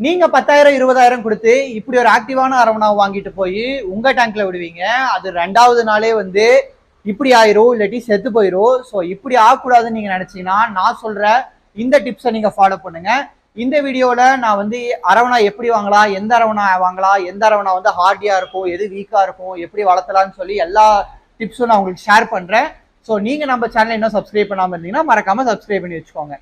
நீங்க 10,000 20,000 கொடுத்து இப்படி ஒரு ஆக்டிவான அரவணாவை வாங்கிட்டு போய் உங்க டேங்க்ல விடுவீங்க. அது 2வது நாளே வந்து இப்படி ஆயிரும், இல்லாட்டி செத்து போயிரும். ஸோ இப்படி ஆகக்கூடாதுன்னு நீங்க நினைச்சீங்கன்னா நான் சொல்ற இந்த டிப்ஸை நீங்க ஃபாலோ பண்ணுங்க. இந்த வீடியோல நான் வந்து அரவணா எப்படி வாங்கலாம், எந்த அரவணா வாங்கலாம், எந்த அரவணா வந்து ஹார்டியா இருக்கும், எது வீக்கா இருக்கும், எப்படி வளர்த்தலாம்னு சொல்லி எல்லா டிப்ஸும் நான் உங்களுக்கு ஷேர் பண்றேன். ஸோ நீங்க நம்ம சேனலை இன்னும் சப்ஸ்கிரைப் பண்ணாம இருந்தீங்கன்னா மறக்காம சப்ஸ்கிரைப் பண்ணி வச்சுக்கோங்க.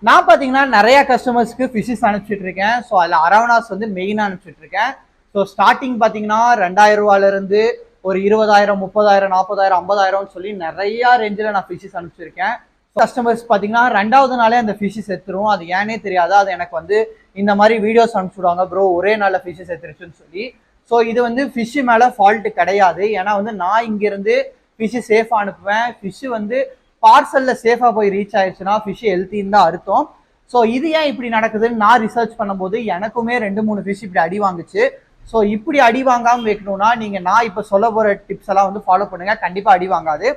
நான் பார்த்தீங்கன்னா நிறைய கஸ்டமர்ஸ்க்கு ஃபிஷஸ் அனுப்பிச்சிட்டு இருக்கேன். ஸோ அதில் அரவணாஸ் வந்து மெயினாக அனுப்பிச்சிட்டு இருக்கேன். ஸோ ஸ்டார்டிங் பார்த்தீங்கன்னா 2000 ரூபாயிலிருந்து ஒரு 20,000 30,000 40,000 50,000 சொல்லி நிறைய ரேஞ்சில் நான் ஃபிஷஸ் அனுப்பிச்சிருக்கேன். கஸ்டமர்ஸ் பார்த்தீங்கன்னா 2வது நாளே அந்த ஃபிஷஸ் எடுத்துரும். அது ஏனே தெரியாது. அது எனக்கு வந்து இந்த மாதிரி வீடியோஸ் அனுப்பிச்சுடுவாங்க, ப்ரோ ஒரே நாளில் ஃபிஷஸ் எடுத்துருச்சுன்னு சொல்லி. ஸோ இது வந்து ஃபிஷ்ஷு மேலே ஃபால்ட்டு கிடையாது. ஏன்னா வந்து நான் இங்கேருந்து ஃபிஷ்ஷு சேஃபாக அனுப்புவேன். ஃபிஷ்ஷு வந்து பார்சல்ல சேஃபா போய் ரீச் ஆயிடுச்சுன்னா ஃபிஷ் ஹெல்த்தின்னு தான் அர்த்தம். ஸோ இது ஏன் இப்படி நடக்குதுன்னு நான் ரிசர்ச் பண்ணும்போது எனக்குமே 2-3 ஃபிஷ் இப்படி அடி வாங்குச்சு. ஸோ இப்படி அடி வாங்காமல் வைக்கணும்னா நீங்கள் நான் இப்போ சொல்ல போகிற டிப்ஸ் எல்லாம் வந்து ஃபாலோ பண்ணுங்க, கண்டிப்பாக அடி வாங்காது.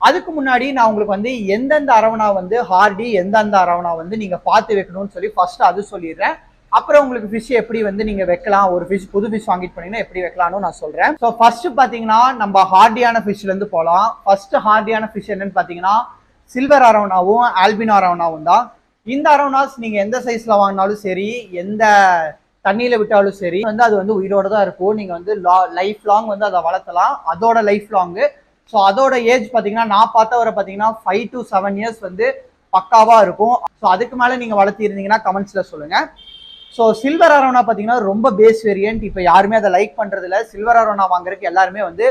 அதுக்கு முன்னாடி நான் உங்களுக்கு வந்து எந்தெந்த அரவணா வந்து ஹார்டி, எந்தெந்த அரவணா வந்து நீங்கள் பார்த்து வைக்கணும்னு சொல்லி ஃபர்ஸ்ட் அது சொல்லிடுறேன். அப்புறம் உங்களுக்கு ஃபிஷ் எப்படி வந்து நீங்க வைக்கலாம், ஒரு ஃபிஷ் புது ஃபிஷ் வாங்கிட்டு போனீங்கன்னா எப்படி வைக்கலாம்னு நான் சொல்றேன். ஸோ ஃபர்ஸ்ட் பாத்தீங்கன்னா நம்ம ஹார்டியான ஃபிஷ்ல இருந்து போகலாம். ஃபர்ஸ்ட் ஹார்டியான ஃபிஷ் என்னன்னு பாத்தீங்கன்னா சில்வர் அரவணாவும் ஆல்பினோ அரவணாவும் தான். இந்த அரவணாஸ் நீங்க எந்த சைஸ்ல வாங்கினாலும் சரி, எந்த தண்ணியில விட்டாலும் சரி வந்து அது வந்து உயிரோட தான் இருக்கும். நீங்க வந்து லைஃப் லாங் வந்து அதை வளர்த்தலாம், அதோட லைஃப் லாங்கு. ஸோ அதோட ஏஜ் பார்த்தீங்கன்னா நான் பார்த்த வரை பார்த்தீங்கன்னா 5 to 7 years வந்து பக்காவா இருக்கும். ஸோ அதுக்கு மேலே நீங்கள் வளர்த்திருந்தீங்கன்னா கமெண்ட்ஸில் சொல்லுங்க. ஸோ சில்வர் அரவணா பார்த்தீங்கன்னா ரொம்ப பேஸ் வேரியன்ட். இப்போ யாருமே அதை லைக் பண்ணுறது இல்லை. சில்வர் அரவணா வாங்குறதுக்கு எல்லாருமே வந்து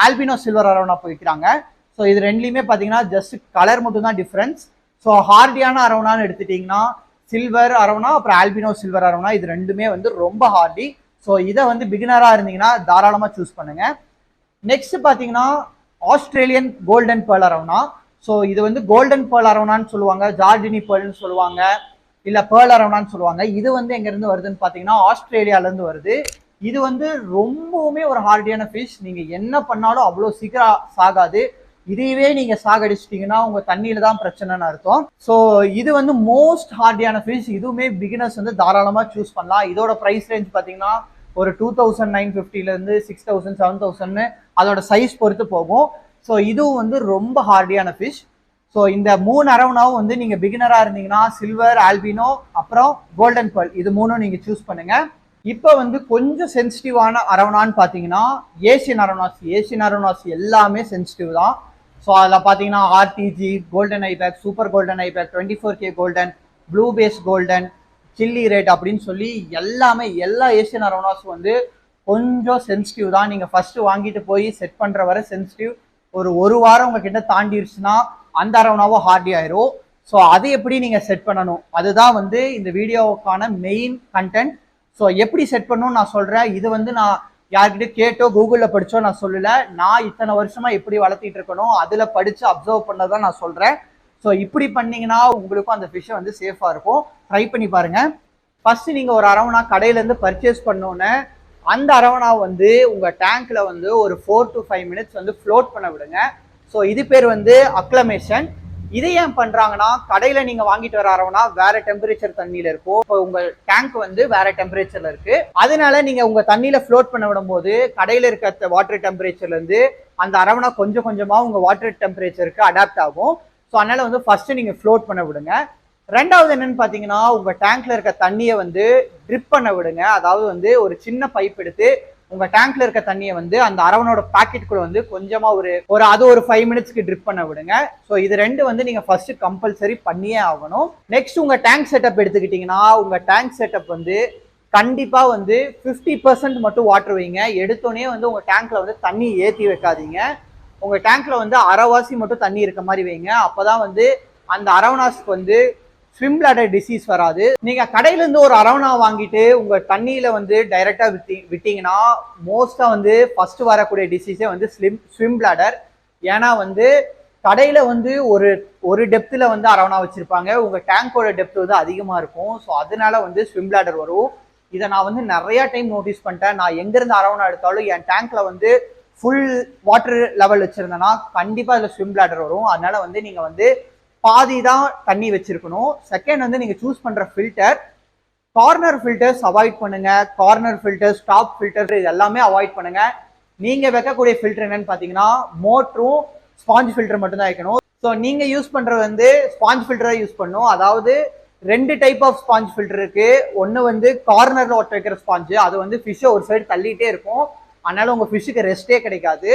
ஆல்பினோ சில்வர் அரவணா போய்க்கிறாங்க. ஸோ இது ரெண்டுலையுமே பார்த்தீங்கன்னா ஜஸ்ட் கலர் மட்டும் தான் டிஃப்ரென்ஸ். ஸோ ஹார்டியான அரவணான்னு எடுத்துட்டிங்கன்னா சில்வர் அரவணா அப்புறம் ஆல்பினோ சில்வர் அரவணா இது ரெண்டுமே வந்து ரொம்ப ஹார்டி. ஸோ இதை வந்து பிகினராக இருந்தீங்கன்னா தாராளமாக சூஸ் பண்ணுங்க. நெக்ஸ்ட் பார்த்தீங்கன்னா Australian golden pearl arowana. So இது வந்து கோல்டன் பேர்ல் அரவணான்னு சொல்லுவாங்க, ஜார்டினி பேர்ல்னு சொல்லுவாங்க, இல்ல பேர்ல் அரவணான்னு சொல்லுவாங்க. இது வந்து எங்க இருந்து வருதுன்னு பாத்தீங்கன்னா ஆஸ்திரேலியால இருந்து வருது. இது வந்து ரொம்பவுமே ஒரு ஹார்டியான ஃபிஷ். நீங்க என்ன பண்ணாலும் அவ்வளோ சீக்கிரம் சாகாது. இதையவே நீங்க சாகடிச்சிட்டீங்கன்னா உங்க தண்ணியில தான் பிரச்சனைன்னு அர்த்தம். ஸோ இது வந்து மோஸ்ட் ஹார்டியான ஃபிஷ். இதுவுமே பிகினர்ஸ் வந்து தாராளமா சூஸ் பண்ணலாம். இதோட பிரைஸ் ரேஞ்ச் பாத்தீங்கன்னா ஒரு 2,950 இருந்து 6,000 7,000 அதோட சைஸ் பொறுத்து போகும். ஸோ இதுவும் வந்து ரொம்ப ஹார்டியான ஃபிஷ். ஸோ இந்த 3 அரவணாவும் வந்து நீங்க பிகினரா இருந்தீங்கன்னா சில்வர், ஆல்பினோ அப்புறம் கோல்டன் பேர்ல் இது 3ம் நீங்க சூஸ் பண்ணுங்க. இப்போ வந்து கொஞ்சம் சென்சிட்டிவான அரவணான்னு பாத்தீங்கன்னா ஏசியன் அரவணாஸ். ஏசியன் அரவணாஸ் எல்லாமே சென்சிட்டிவ் தான். ஸோ அதில் பார்த்தீங்கன்னா RTG, golden highback, super golden highback, 24K golden, blue base golden, chili red அப்படின்னு சொல்லி எல்லாமே எல்லா ஏசியன் அரவணாஸும் வந்து கொஞ்சம் சென்சிட்டிவ் தான். நீங்கள் ஃபர்ஸ்ட் வாங்கிட்டு போய் செட் பண்ணுற வரை சென்சிட்டிவ். ஒரு வாரம் உங்ககிட்ட தாண்டிடுச்சுன்னா அந்த அரவணாவும் ஹார்டி ஆயிரும். ஸோ அது எப்படி நீங்கள் செட் பண்ணணும் அதுதான் வந்து இந்த வீடியோவுக்கான மெயின் கண்டென்ட். ஸோ எப்படி செட் பண்ணணும்னு நான் சொல்கிறேன். இது வந்து நான் யார்கிட்ட கேட்டோ கூகுளில் படிச்சோ நான் சொல்லலை. நான் இத்தனை வருஷமா எப்படி வளர்த்திட்டு இருக்கணும் அதில் படித்து அப்சர்வ் பண்ணதான் நான் சொல்கிறேன். ஸோ இப்படி பண்ணீங்கன்னா உங்களுக்கும் அந்த ஃபிஷ்ஷை வந்து சேஃபாக இருக்கும். ட்ரை பண்ணி பாருங்க. ஃபர்ஸ்ட் நீங்கள் ஒரு அரவணா கடையிலேருந்து பர்ச்சேஸ் பண்ணோன்னே அந்த அரவணா வந்து உங்கள் டேங்க்ல வந்து ஒரு 4 to 5 minutes வந்து ஃப்ளோட் பண்ண விடுங்க. ஸோ இது பேர் வந்து அக்ளமேஷன். இதை ஏன் பண்றாங்கன்னா கடையில நீங்க வாங்கிட்டு வர அரவணா வேற டெம்பரேச்சர் தண்ணியில இருக்கும். இப்போ உங்க டேங்க் வந்து வேற டெம்பரேச்சர்ல இருக்கு. அதனால நீங்க உங்க தண்ணியில ஃப்ளோட் பண்ண விடும்போது கடையில இருக்க வாட்டர் டெம்பரேச்சர்ல இருந்து அந்த அரவணா கொஞ்சம் கொஞ்சமா உங்க வாட்டர் டெம்பரேச்சருக்கு அடாப்ட் ஆகும். ஸோ அதனால வந்து ஃபர்ஸ்ட் நீங்க ஃப்ளோட் பண்ண விடுங்க. ரெண்டாவது என்னன்னு பாத்தீங்கன்னா உங்க டேங்க்ல இருக்க தண்ணியை வந்து ட்ரிப் பண்ண விடுங்க. அதாவது வந்து ஒரு சின்ன பைப் எடுத்து உங்க டேங்க்ல இருக்க தண்ணியை வந்து அந்த அரவணோட பாக்கெட்டுக்குள்ள வந்து கொஞ்சமா ஒரு 5 minutesக்கு ட்ரிப் பண்ண விடுங்க. ஸோ இது ரெண்டு வந்து நீங்க ஃபர்ஸ்ட் கம்பல்சரி பண்ணியே ஆகணும். நெக்ஸ்ட் உங்க டேங்க் செட்டப் எடுத்துக்கிட்டீங்கன்னா உங்க டேங்க் செட்டப் வந்து கண்டிப்பா வந்து 50% மட்டும் வாட்டர் வைங்க. எடுத்தோடனே வந்து உங்க டேங்க்ல வந்து தண்ணி ஏற்றி வைக்காதீங்க. உங்க டேங்க்ல வந்து அரைவாசி மட்டும் தண்ணி இருக்க மாதிரி வைங்க. அப்பதான் வந்து அந்த அரவணாஸ்க்கு வந்து ஸ்விம் பிளாடர் டிசீஸ் வராது. நீங்க கடையில இருந்து ஒரு அரவணா வாங்கிட்டு உங்க தண்ணியில வந்து டைரக்டா விட்டீங்கன்னா மோஸ்டா வந்து ஃபர்ஸ்ட் வரக்கூடிய டிசீஸே வந்து ஸ்விம் பிளாடர். ஏன்னா வந்து கடையில வந்து ஒரு டெப்த்ல வந்து அரவணா வச்சிருப்பாங்க, உங்க டேங்கோட டெப்த் வந்து அதிகமா இருக்கும். ஸோ அதனால வந்து ஸ்விம் பிளாடர் வரும். இதை நான் வந்து நிறைய டைம் நோட்டீஸ் பண்ணிட்டேன். நான் எங்கேருந்து அரவணா எடுத்தாலும் என் டேங்க்ல வந்து ஃபுல் வாட்டர் லெவல் வச்சிருந்தேன்னா கண்டிப்பாக அதில் ஸ்விம் பிளாடர் வரும். அதனால வந்து நீங்கள் வந்து பாதி தான் தண்ணி வச்சிருக்கணும். செகண்ட் வந்து நீங்கள் சூஸ் பண்ணுற ஃபில்டர், கார்னர் ஃபில்டர்ஸ் அவாய்ட் பண்ணுங்க. கார்னர் ஃபில்டர்ஸ், டாப் ஃபில்டர் இது எல்லாமே அவாய்ட் பண்ணுங்க. நீங்க வைக்கக்கூடிய ஃபில்டர் என்னன்னு பார்த்தீங்கன்னா மோட்டரும் ஸ்பாஞ்ச் ஃபில்டர் மட்டும் தான் வைக்கணும். ஸோ நீங்க யூஸ் பண்றது வந்து ஸ்பாஞ்ச் ஃபில்டரா யூஸ் பண்ணணும். அதாவது 2 டைப் ஆஃப் ஸ்பாஞ்ச் ஃபில்டர் இருக்கு. ஒன்று வந்து கார்னர்ல ஒட்ட வைக்கிற ஸ்பாஞ்சு, அது வந்து ஃபிஷ்ஷை ஒரு சைடு தள்ளிட்டே இருக்கும், அதனால உங்க ஃபிஷ்ஷுக்கு ரெஸ்டே கிடைக்காது.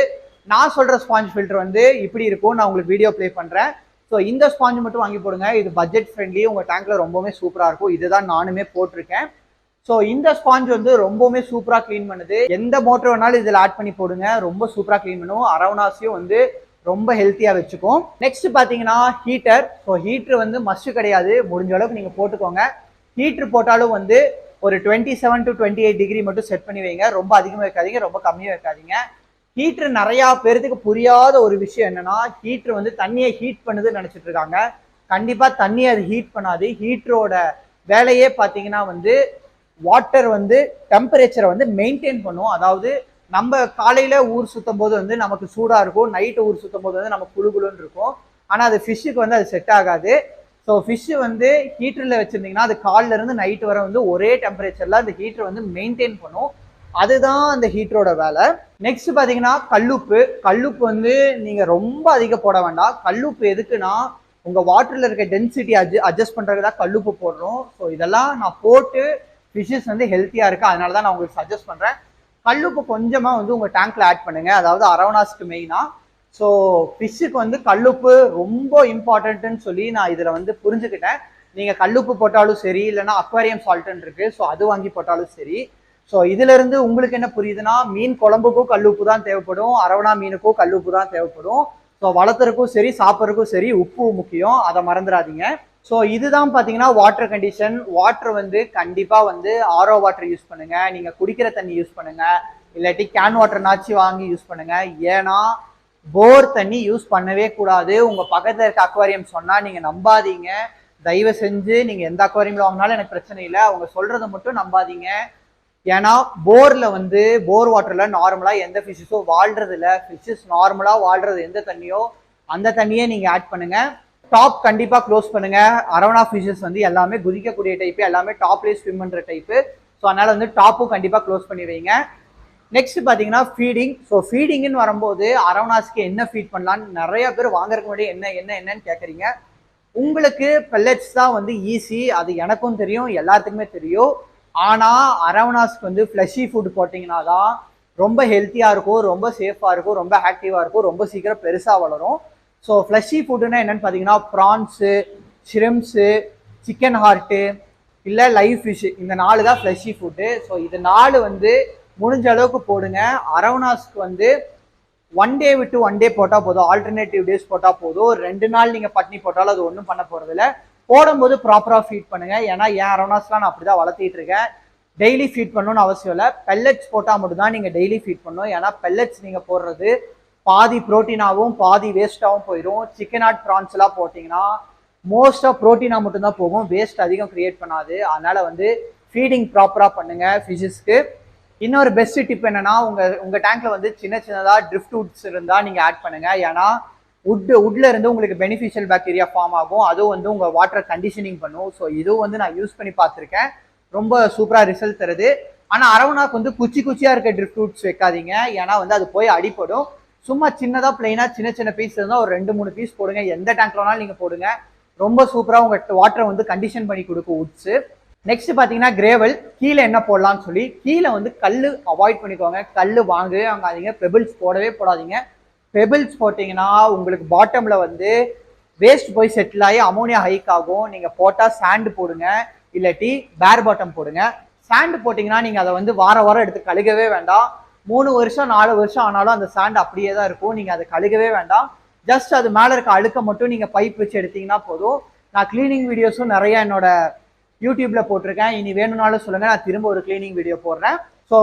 நான் சொல்ற ஸ்பாஞ்ச் ஃபில்டர் வந்து இப்படி இருக்கும், நான் உங்களுக்கு வீடியோ ப்ளே பண்றேன். ஸோ இந்த ஸ்பாஞ்ச் மட்டும் வாங்கி போடுங்க. இது பட்ஜெட் ஃப்ரெண்ட்லி, உங்க டேங்க்ல ரொம்பவுமே சூப்பரா இருக்கும். இதுதான் நானுமே போட்டிருக்கேன். ஸோ இந்த ஸ்பாஞ்ச் வந்து ரொம்பவுமே சூப்பரா க்ளீன் பண்ணுது. எந்த மோட்டர் வேணாலும் இதில் ஆட் பண்ணி போடுங்க, ரொம்ப சூப்பரா க்ளீன் பண்ணும். அரவணாஸையும் வந்து ரொம்ப ஹெல்த்தியா வச்சுக்கும். நெக்ஸ்ட் பாத்தீங்கன்னா ஹீட்டர். ஸோ ஹீட்டர் வந்து மஸ்ட் கிடையாது, முடிஞ்ச அளவுக்கு நீங்க போட்டுக்கோங்க. ஹீட்டர் போட்டாலும் வந்து ஒரு 27 to 28 டிகிரி மட்டும் செட் பண்ணி வைங்க. ரொம்ப அதிகமாக வைக்காதீங்க, ரொம்ப கம்மியாக வைக்காதீங்க. ஹீட்டர் நிறைய பேருக்கு புரியாத ஒரு விஷயம் என்னன்னா, ஹீட்டர் வந்து தண்ணியை ஹீட் பண்ணுதுன்னு நினைச்சிட்டு இருக்காங்க. கண்டிப்பா தண்ணியை அது ஹீட் பண்ணாது. ஹீட்டரோட வேலையே பார்த்தீங்கன்னா வந்து வாட்டர் வந்து டெம்பரேச்சரை வந்து மெயின்டைன் பண்ணும். அதாவது நம்ம காலையில ஊர் சுத்தும் போது வந்து நமக்கு சூடா இருக்கும், நைட்டு ஊர் சுத்தும் போது வந்து நமக்கு குளுகுலுன்னு இருக்கும். ஆனா அது ஃபிஷ்ஷுக்கு வந்து அது செட் ஆகாது. ஸோ ஃபிஷ் வந்து ஹீட்டர்ல வச்சிருந்தீங்கன்னா அது காலில இருந்து நைட்டு வரை வந்து ஒரே டெம்பரேச்சர்ல அந்த ஹீட்டர் வந்து மெயின்டைன் பண்ணும். அதுதான் அந்த ஹீட்டரோட வேலை. நெக்ஸ்ட் பாத்தீங்கன்னா கல்லுப்பு. கல்லுப்பு வந்து நீங்க ரொம்ப அதிகம் போட வேண்டாம். கல்லுப்பு எதுக்குன்னா உங்க வாட்டர்ல இருக்க டென்சிட்டி அட்ஜஸ்ட் பண்றதுக்கு தான் கல்லுப்பு போடுறோம். ஸோ இதெல்லாம் நான் போட்டு ஃபிஷ்ஷஸ் வந்து ஹெல்த்தியா இருக்கு, அதனால தான் நான் உங்களுக்கு சஜஸ்ட் பண்றேன். கல்லுப்பு கொஞ்சமா வந்து உங்க டேங்க்ல ஆட் பண்ணுங்க, அதாவது அரவணாஸ்க்கு மெயினா. ஸோ ஃபிஷ்ஷுக்கு வந்து கல்லுப்பு ரொம்ப இம்பார்ட்டன்ட்னு சொல்லி நான் இதுல வந்து புரிஞ்சுக்கிட்டேன். நீங்க கல்லுப்பு போட்டாலும் சரி, இல்லைன்னா அக்வாரியம் சால்ட்ன்னு இருக்கு, ஸோ அது வாங்கி போட்டாலும் சரி. ஸோ இதுல இருந்து உங்களுக்கு என்ன புரியுதுன்னா, மீன் குழம்புக்கும் கல்லுப்பு தான் தேவைப்படும், அரவணா மீனுக்கும் கல்லுப்பு தான் தேவைப்படும். ஸோ வளர்த்துறதுக்கும் சரி, சாப்பிட்றதுக்கும் சரி உப்பு முக்கியம், அதை மறந்துடாதீங்க. ஸோ இதுதான் பார்த்தீங்கன்னா வாட்டர் கண்டிஷன். வாட்டர் வந்து கண்டிப்பாக வந்து ஆரோ வாட்டர் யூஸ் பண்ணுங்க, நீங்க குடிக்கிற தண்ணி யூஸ் பண்ணுங்க, இல்லாட்டி கேன் வாட்டர்னாச்சு வாங்கி யூஸ் பண்ணுங்க. ஏன்னா போர் தண்ணி யூஸ் பண்ணவே கூடாது. உங்க பக்கத்துல இருக்க அக்வாரியம் சொன்னா நீங்க நம்பாதீங்க. தயவு செஞ்சு நீங்க எந்த அக்வாரியம்ல வாங்கினாலும் எனக்கு பிரச்சனை இல்லை, அவங்க சொல்றதை மட்டும் நம்பாதீங்க. ஏன்னா போர்ல வந்து போர் வாட்டர்ல நார்மலா எந்த ஃபிஷ்ஷஸும் வாழ்றது இல்லை. ஃபிஷ்ஷஸ் நார்மலா வாழ்றது எந்த தண்ணியோ அந்த தண்ணியே நீங்க ஆட் பண்ணுங்க. டாப் கண்டிப்பா க்ளோஸ் பண்ணுங்க. அரவணா ஃபிஷஸ் வந்து எல்லாமே குதிக்கக்கூடிய டைப்பு, எல்லாமே டாப்லேயே ஸ்விம் பண்ற டைப்பு. ஸோ அதனால வந்து டாப்பும் கண்டிப்பா க்ளோஸ் பண்ணி வைங்க. நெக்ஸ்ட் பாத்தீங்கன்னா ஃபீடிங். ஸோ ஃபீடிங்னு வரும்போது அரவணாஸ்க்கு என்ன ஃபீட் பண்ணலான்னு நிறைய பேர் வாங்குறதுக்கு முன்னாடி என்னன்னு கேட்குறீங்க. உங்களுக்கு பெல்லட்ஸ் தான் வந்து ஈஸி, அது எனக்கும் தெரியும், எல்லாத்துக்குமே தெரியும். ஆனா அரவணாஸ்க்கு வந்து ஃப்ளஷி ஃபுட் போட்டிங்கன்னா தான் ரொம்ப ஹெல்த்தியா இருக்கும், ரொம்ப சேஃபா இருக்கும், ரொம்ப ஆக்டிவா இருக்கும், ரொம்ப சீக்கிரம் பெருசா வளரும். ஸோ ஃப்ளஷி ஃபுட்டுன்னா என்னன்னு பார்த்தீங்கன்னா ப்ரான்ஸு, ஷ்ரிம்ஸு, சிக்கன் ஹார்ட்டு, இல்லை லைவ் ஃபிஷ், இந்த 4 தான் ஃப்ளஷி ஃபுட்டு. ஸோ இது 4 வந்து முடிஞ்ச அளவுக்கு போடுங்க. அரவணாஸ்க்கு வந்து 1 டே விட்டு 1 டே போட்டால் போதும், ஆல்டர்னேட்டிவ் டேஸ் போட்டால் போதும். 2 நாள் நீங்கள் பட்னி போட்டாலும் அது ஒன்றும் பண்ண போகிறதில்ல. போடும்போது ப்ராப்பராக ஃபீட் பண்ணுங்க. ஏன்னா என் அரவணாஸ்லாம் நான் அப்படி தான் வளர்த்திட்டு இருக்கேன். டெய்லி ஃபீட் பண்ணணும்னு அவசியம் இல்லை, பெல்லட்ஸ் போட்டால் மட்டும் தான் நீங்கள் டெய்லி ஃபீட் பண்ணணும். ஏன்னா பெல்லட்ஸ் நீங்கள் போடுறது பாதி ப்ரோட்டீனாகவும் பாதி வேஸ்ட்டாகவும் போயிடும். சிக்கன் ஆட் ப்ரான்ஸ்லாம் போட்டிங்கன்னா மோஸ்ட் ஆஃப் ப்ரோட்டீனாக மட்டும்தான் போகும், வேஸ்ட் அதிகம் கிரியேட் பண்ணாது. அதனால வந்து ஃபீடிங் ப்ராப்பராக பண்ணுங்க ஃபிஷஸ்க்கு. இன்னொரு பெஸ்ட் டிப் என்னன்னா, உங்க டேங்க்ல வந்து சின்ன சின்னதாக ட்ரிஃப்ட் வுட்ஸ் இருந்தால் நீங்கள் ஆட் பண்ணுங்க. ஏன்னா உட்ல இருந்து உங்களுக்கு பெனிஃபிஷியல் பாக்டீரியா ஃபார்ம் ஆகும், அதுவும் வந்து உங்க வாட்டர் கண்டிஷனிங் பண்ணும். ஸோ இதுவும் வந்து நான் யூஸ் பண்ணி பார்த்துருக்கேன், ரொம்ப சூப்பராக ரிசல்ட் தருது. ஆனால் அரவணாக்கு வந்து குச்சியா இருக்க ட்ரிஃப்ட் வுட்ஸ் வைக்காதீங்க, ஏன்னா வந்து அது போய் அடிப்படும். சும்மா சின்னதாக பிளைனா சின்ன சின்ன பீஸ் இருந்தால் ஒரு 2-3 பீஸ் போடுங்க, எந்த டேங்க்ல வேணாலும் நீங்கள் போடுங்க. ரொம்ப சூப்பராக உங்கள் வாட்டரை வந்து கண்டிஷன் பண்ணி கொடுக்கும் வுட்ஸு. நெக்ஸ்ட் பார்த்தீங்கன்னா கிரேவல். கீழே என்ன போடலாம்னு சொல்லி, கீழே வந்து கல் அவாய்ட் பண்ணிக்கோங்க, கல் வாங்காதீங்க, பெபிள்ஸ் போடவே போடாதீங்க. பெபிள்ஸ் போட்டிங்கன்னா உங்களுக்கு பாட்டமில் வந்து வேஸ்ட் போய் செட்டில் ஆகி அமோனியா ஹைக் ஆகும். நீங்கள் போட்டால் சாண்டு போடுங்க, இல்லாட்டி பேர் பாட்டம் போடுங்க. சாண்டு போட்டிங்கன்னா நீங்கள் அதை வந்து வாரம் எடுத்து கழுகவே வேண்டாம். 3 வருஷம் 4 வருஷம் ஆனாலும் அந்த சாண்ட் அப்படியே தான் இருக்கும், நீங்கள் அதை கழுகவே வேண்டாம். ஜஸ்ட் அது மேலே இருக்க அழுக்க மட்டும் நீங்கள் பைப் வச்சு எடுத்தீங்கன்னா போதும். நான் கிளீனிங் வீடியோஸும் நிறைய என்னோட யூடியூப்ல போட்டிருக்கேன், இனி வேணும்னாலும் சொல்லுங்க, நான் திரும்ப ஒரு கிளீனிங் வீடியோ போடுறேன். ஸோ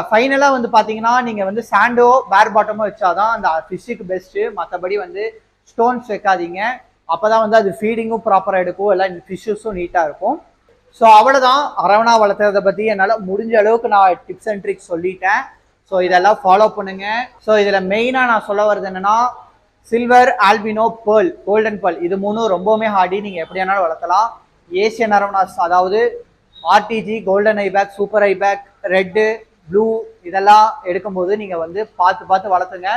ஃபைனலாக வந்து பார்த்தீங்கன்னா நீங்கள் வந்து சாண்டோ பேர் பாட்டமோ வச்சாதான் அந்த ஃபிஷ்ஷுக்கு பெஸ்ட்டு. மற்றபடி வந்து ஸ்டோன்ஸ் வைக்காதீங்க, அப்போ தான் வந்து அது ஃபீடிங்கும் ப்ராப்பராக எடுக்கும், எல்லாம் ஃபிஷ்ஷஸும் நீட்டாக இருக்கும். ஸோ அவ்வளோதான், அரவணா வளர்த்துறதை பற்றி என்னால் முடிஞ்ச அளவுக்கு நான் டிப்ஸ் அண்ட் ட்ரிக்ஸ் சொல்லிட்டேன். ஸோ இதெல்லாம் ஃபாலோ பண்ணுங்க. ஸோ இதில் மெயினாக நான் சொல்ல வர்றது என்னன்னா, silver, Alpino, pearl, golden pearl, இது மூணும் ரொம்பவுமே ஹார்டி. நீங்கள் எப்படி வேணாலும் வளர்த்தலாம். ஏசியன் அரவணாஸ், அதாவது RTG, golden highback, super I-PAC, red, blue, இதெல்லாம் எடுக்கும்போது நீங்கள் வந்து பார்த்து பார்த்து வளர்த்துங்க.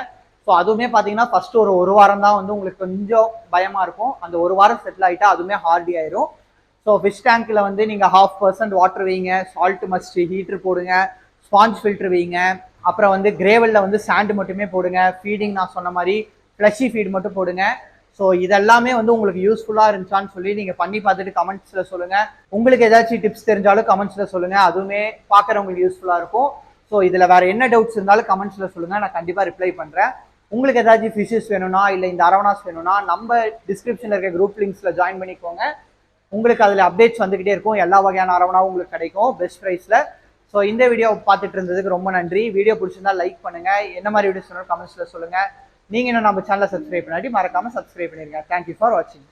ஸோ அதுவுமே பார்த்தீங்கன்னா ஃபர்ஸ்ட் ஒரு வாரம் தான் வந்து உங்களுக்கு கொஞ்சம் பயமாக இருக்கும். அந்த ஒரு வாரம் செட்டில் ஆகிட்டா அதுவுமே ஹார்டி ஆயிரும். ஸோ ஃபிஷ் டேங்க்கில் வந்து நீங்கள் 0.5% வாட்டர் வைங்க, சால்ட் மஸ்ட், ஹீட்ரு போடுங்க, ஸ்பாஞ்ச் ஃபில்ட்ரு வைங்க. அப்புறம் வந்து கிரேவலில் வந்து சாண்டு மட்டுமே போடுங்க. ஃபீடிங் நான் சொன்ன மாதிரி ஃப்ளஷி ஃபீட் மட்டும் போடுங்க. ஸோ இதெல்லாமே வந்து உங்களுக்கு யூஸ்ஃபுல்லாக இருந்துச்சான்னு சொல்லி நீங்கள் பண்ணி பார்த்துட்டு கமெண்ட்ஸில் சொல்லுங்கள். உங்களுக்கு ஏதாச்சும் டிப்ஸ் தெரிஞ்சாலும் கமெண்ட்ஸில் சொல்லுங்கள். அதுவுமே பார்க்குறவங்களுக்கு யூஸ்ஃபுல்லாக இருக்கும். ஸோ இதில் வேறு என்ன டவுட்ஸ் இருந்தாலும் கமெண்ட்ஸில் சொல்லுங்கள், நான் கண்டிப்பாக ரிப்ளை பண்ணுறேன். உங்களுக்கு ஏதாச்சும் ஃபிஷஸ் வேணும்னா இல்லை இந்த அரவணாஸ் வேணும்னா நம்ம டிஸ்கிரிப்ஷனில் இருக்க குரூப் லிங்க்ஸில் ஜாயின் பண்ணிக்கோங்க. உங்களுக்கு அதில் அப்டேட்ஸ் வந்துகிட்டே இருக்கும். எல்லா வகையான அரவணாவும் உங்களுக்கு கிடைக்கும் பெஸ்ட் ப்ரைஸில். ஸோ இந்த வீடியோ பார்த்துட்டு இருந்ததுக்கு ரொம்ப நன்றி. வீடியோ பிடிச்சிருந்தா லைக் பண்ணுங்கள். என்ன மாதிரி வீடியோஸ் வேணும் கமெண்ட்ஸில் சொல்லுங்கள். நீங்கள் இன்னும் நம்ம சேனலை சப்ஸ்கிரைப் பண்ணாட்டி மறக்காமல் சப்ஸ்கிரைப் பண்ணிருங்க. தேங்க்யூ ஃபார் வாட்சிங்.